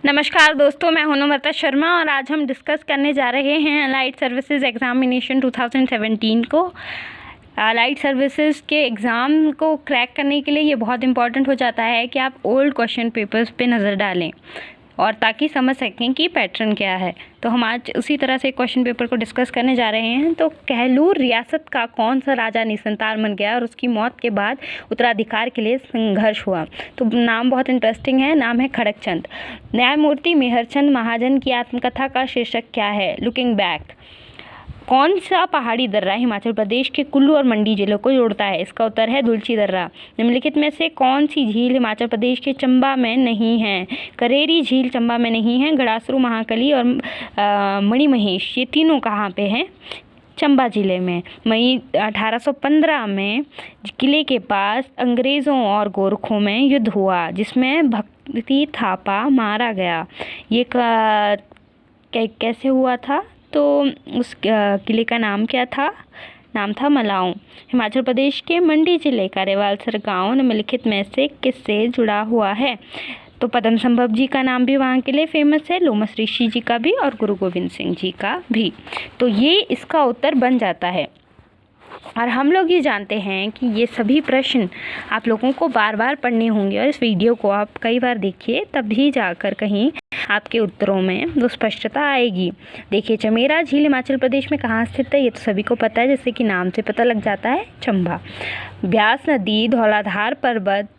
नमस्कार दोस्तों, मैं हूं नम्रता शर्मा और आज हम डिस्कस करने जा रहे हैं अलाइड सर्विसेज एग्ज़ामिनेशन 2017 को। अलाइड सर्विसेज के एग्ज़ाम को क्रैक करने के लिए ये बहुत इंपॉर्टेंट हो जाता है कि आप ओल्ड क्वेश्चन पेपर्स पे नज़र डालें और ताकि समझ सकें कि पैटर्न क्या है। तो हम आज उसी तरह से क्वेश्चन पेपर को डिस्कस करने जा रहे हैं। तो कहलूर रियासत का कौन सा राजा निसंतान बन गया और उसकी मौत के बाद उत्तराधिकार के लिए संघर्ष हुआ? तो नाम बहुत इंटरेस्टिंग है, नाम है खड़गचंद। न्यायमूर्ति मेहरचंद महाजन की आत्मकथा का शीर्षक क्या है? Looking back. कौन सा पहाड़ी दर्रा हिमाचल प्रदेश के कुल्लू और मंडी जिलों को जोड़ता है? इसका उत्तर है दुलची दर्रा। निम्नलिखित में से कौन सी झील हिमाचल प्रदेश के चंबा में नहीं है? करेरी झील चंबा में नहीं है। गड़ासरू, महाकली और मणिमहेश, ये तीनों कहाँ पे हैं? चंबा जिले में। मई 1815 में किले के पास अंग्रेज़ों और गोरखों में युद्ध हुआ जिसमें भक्ति थापा मारा गया। ये कैसे हुआ था? तो उस किले का नाम क्या था? नाम था मलाऊ। हिमाचल प्रदेश के मंडी जिले का रेवालसर गांव निम्नलिखित में से किससे जुड़ा हुआ है? तो पद्म संभव जी का नाम भी वहाँ के लिए फेमस है, लोमस ऋषि जी का भी और गुरु गोविंद सिंह जी का भी। तो ये इसका उत्तर बन जाता है। और हम लोग ये जानते हैं कि ये सभी प्रश्न आप लोगों को बार बार पढ़ने होंगे और इस वीडियो को आप कई बार देखिए, तभी जाकर कहीं आपके उत्तरों में वो स्पष्टता आएगी। देखिए, चमेरा झील हिमाचल प्रदेश में कहाँ स्थित है? ये तो सभी को पता है, जैसे कि नाम से पता लग जाता है, चंबा। ब्यास नदी धौलाधार पर्वत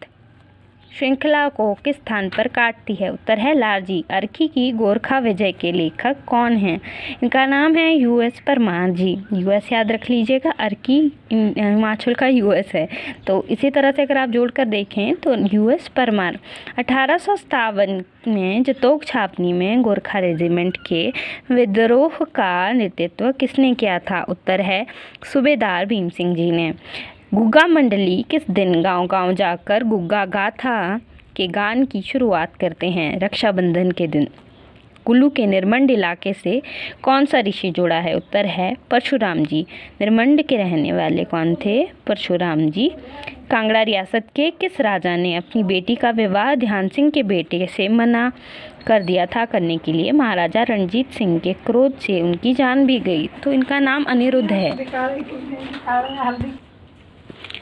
श्रृंखला को किस स्थान पर काटती है? उत्तर है लारजी। अर्की की गोरखा विजय के लेखक कौन हैं? इनका नाम है यूएस परमार जी। यूएस याद रख लीजिएगा, अर्की हिमाचल का यूएस है। तो इसी तरह से अगर आप जोड़कर देखें तो यूएस परमार। 1857 में जतोक छावनी में गोरखा रेजिमेंट के विद्रोह का नेतृत्व किसने किया था? उत्तर है सूबेदार भीम सिंह जी ने। गुग्गा मंडली किस दिन गांव-गांव जाकर गुग्गा गाथा के गान की शुरुआत करते हैं? रक्षाबंधन के दिन। कुल्लू के निरमंड इलाके से कौन सा ऋषि जुड़ा है? उत्तर है परशुराम जी। निरमंड के रहने वाले कौन थे? परशुराम जी। कांगड़ा रियासत के किस राजा ने अपनी बेटी का विवाह ध्यान सिंह के बेटे से मना कर दिया था करने के लिए? महाराजा रणजीत सिंह के क्रोध से उनकी जान भी गई। तो इनका नाम अनिरुद्ध है।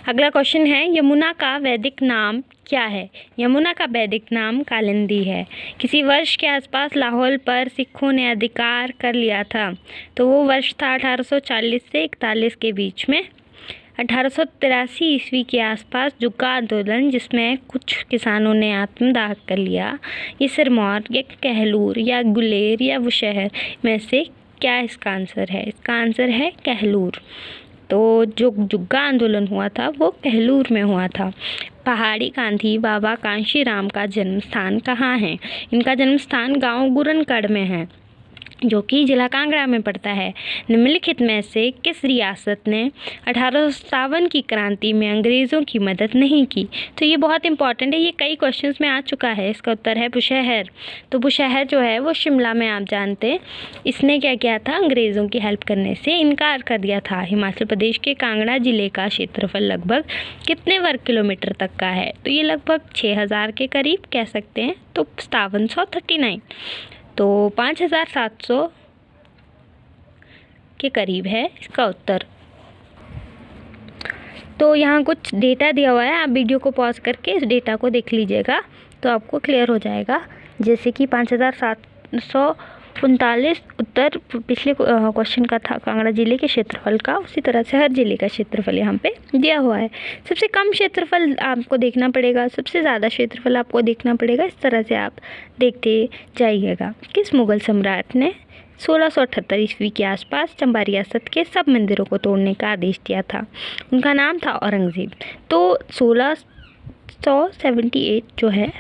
अगला क्वेश्चन है, यमुना का वैदिक नाम क्या है? यमुना का वैदिक नाम कालिंदी है। किसी वर्ष के आसपास लाहौल पर सिखों ने अधिकार कर लिया था, तो वो वर्ष था 1840 से 41 के बीच में। 1883 ईस्वी के आसपास जुग्गा आंदोलन, जिसमें कुछ किसानों ने आत्मदाह कर लिया। ये सिरमौर या कहलूर या गुलेर या बुशहर में से क्या इसका आंसर है? इसका आंसर है कहलूर। तो जो जुग्गा आंदोलन हुआ था वो कहलूर में हुआ था। पहाड़ी गांधी बाबा कांशीराम का जन्म स्थान कहाँ है? इनका जन्म स्थान गाँव गुरनगढ़ में है, जो कि जिला कांगड़ा में पड़ता है। निम्नलिखित में से किस रियासत ने 1857 की क्रांति में अंग्रेज़ों की मदद नहीं की? तो ये बहुत इंपॉर्टेंट है, ये कई क्वेश्चंस में आ चुका है। इसका उत्तर है बुशहर। तो बुशहर जो है वो शिमला में, आप जानते हैं। इसने क्या किया था? अंग्रेज़ों की हेल्प करने से इनकार कर दिया था। हिमाचल प्रदेश के कांगड़ा जिले का क्षेत्रफल लगभग कितने वर्ग किलोमीटर तक का है? तो ये लगभग 6000 के करीब कह सकते हैं। तो 5739, तो 5700 के करीब है इसका उत्तर। तो यहाँ कुछ डेटा दिया हुआ है, आप वीडियो को पॉज करके इस डेटा को देख लीजिएगा तो आपको क्लियर हो जाएगा। जैसे कि 5739 उत्तर पिछले क्वेश्चन का था कांगड़ा जिले के क्षेत्रफल का, उसी तरह से हर जिले का क्षेत्रफल यहाँ पे दिया हुआ है। सबसे कम क्षेत्रफल आपको देखना पड़ेगा, सबसे ज़्यादा क्षेत्रफल आपको देखना पड़ेगा। इस तरह से आप देखते जाइएगा। किस मुग़ल सम्राट ने 1678 ईस्वी के आसपास चंबा रियासत के सब मंदिरों को तोड़ने का आदेश दिया था? उनका नाम था औरंगज़ेब। तो 1678 जो है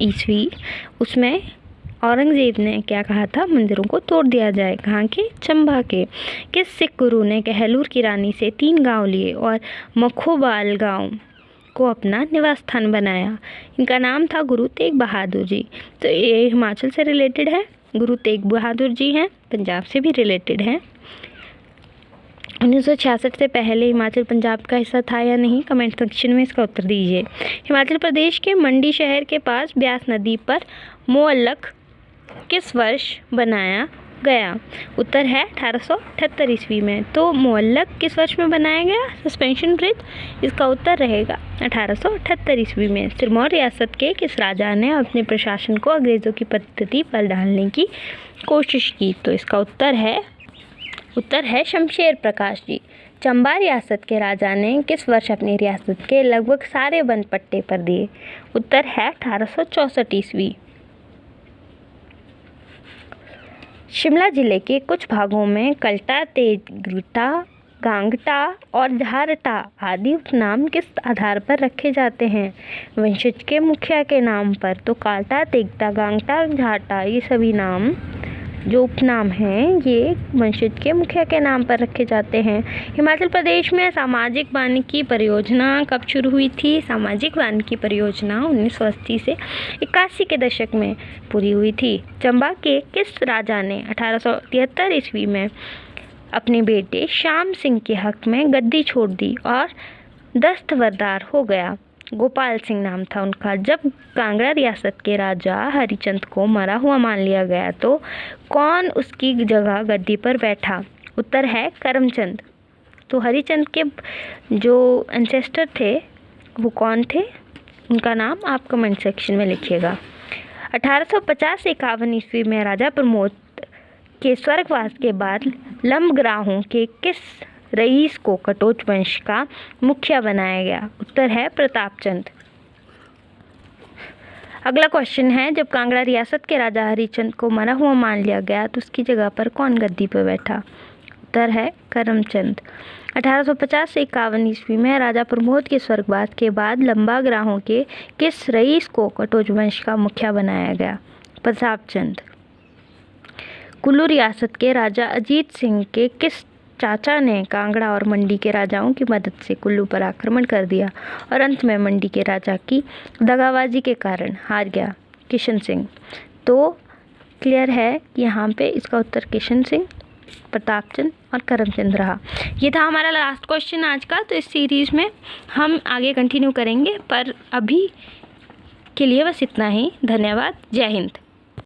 ईस्वी, उसमें औरंगज़ेब ने क्या कहा था? मंदिरों को तोड़ दिया जाए। कहाँ के? चंबा के। किस सिख गुरु ने कहलूर की रानी से 3 गांव लिए और मखोबाल गांव को अपना निवास स्थान बनाया? इनका नाम था गुरु तेग बहादुर जी। तो ये हिमाचल से रिलेटेड है। गुरु तेग बहादुर जी हैं, पंजाब से भी रिलेटेड हैं। 1966 से पहले हिमाचल पंजाब का हिस्सा था या नहीं? कमेंट सेक्शन में इसका उत्तर दीजिए। हिमाचल प्रदेश के मंडी शहर के पास ब्यास नदी पर मोअल्लक किस वर्ष बनाया गया? उत्तर है 1878 ईस्वी में। तो मुअल्लक किस वर्ष में बनाया गया सस्पेंशन ब्रिज? इसका उत्तर रहेगा 1878 ईस्वी में। सिरमौर रियासत के किस राजा ने अपने प्रशासन को अंग्रेज़ों की पद्धति पर ढालने की कोशिश की? तो इसका उत्तर है शमशेर प्रकाश जी। चंबा रियासत के राजा ने किस वर्ष अपनी रियासत के लगभग सारे वन पट्टे पर दिए? उत्तर है 1864 ईस्वी। शिमला जिले के कुछ भागों में कल्टा, तेगटा, गांगटा और झारटा आदि उपनाम किस आधार पर रखे जाते हैं? वंशज के मुखिया के नाम पर। तो काल्टा, तेगटा, गांगटा, झारटा ये सभी नाम जो उपनाम हैं ये वंशज के मुखिया के नाम पर रखे जाते हैं। हिमाचल प्रदेश में सामाजिक वानिकी परियोजना कब शुरू हुई थी? सामाजिक वानिकी परियोजना 1980 से 81 के दशक में पूरी हुई थी। चंबा के किस राजा ने 1873 ईस्वी में अपने बेटे श्याम सिंह के हक में गद्दी छोड़ दी और दस्तवरदार हो गया? गोपाल सिंह नाम था उनका। जब कांगड़ा रियासत के राजा हरिचंद को मरा हुआ मान लिया गया तो कौन उसकी जगह गद्दी पर बैठा? उत्तर है करमचंद। तो हरिचंद के जो एंसेस्टर थे वो कौन थे? उनका नाम आप कमेंट सेक्शन में लिखिएगा। 1850 से 51 ईस्वी में राजा प्रमोद के स्वर्गवास के बाद लंबग्राहों के किस रईस को कटोच वंश का मुखिया बनाया गया? उत्तर है प्रतापचंद। अगला क्वेश्चन है, जब कांगड़ा रियासत के राजा हरिचंद को मरा हुआ मान लिया गया तो उसकी जगह पर कौन गद्दी पर बैठा? उत्तर है करमचंद। 1850 से 51 ईस्वी में राजा प्रमोद के स्वर्गवास के बाद लंबाग्राहों के किस रईस को कटोच वंश का मुखिया बनाया गया? प्रतापचंद। कुल्लू रियासत के राजा अजीत सिंह के किस चाचा ने कांगड़ा और मंडी के राजाओं की मदद से कुल्लू पर आक्रमण कर दिया और अंत में मंडी के राजा की दगाबाजी के कारण हार गया? किशन सिंह। तो क्लियर है कि यहाँ पे इसका उत्तर किशन सिंह, प्रतापचंद और करमचंद रहा। ये था हमारा लास्ट क्वेश्चन आज का। तो इस सीरीज़ में हम आगे कंटिन्यू करेंगे, पर अभी के लिए बस इतना ही। धन्यवाद। जय हिंद।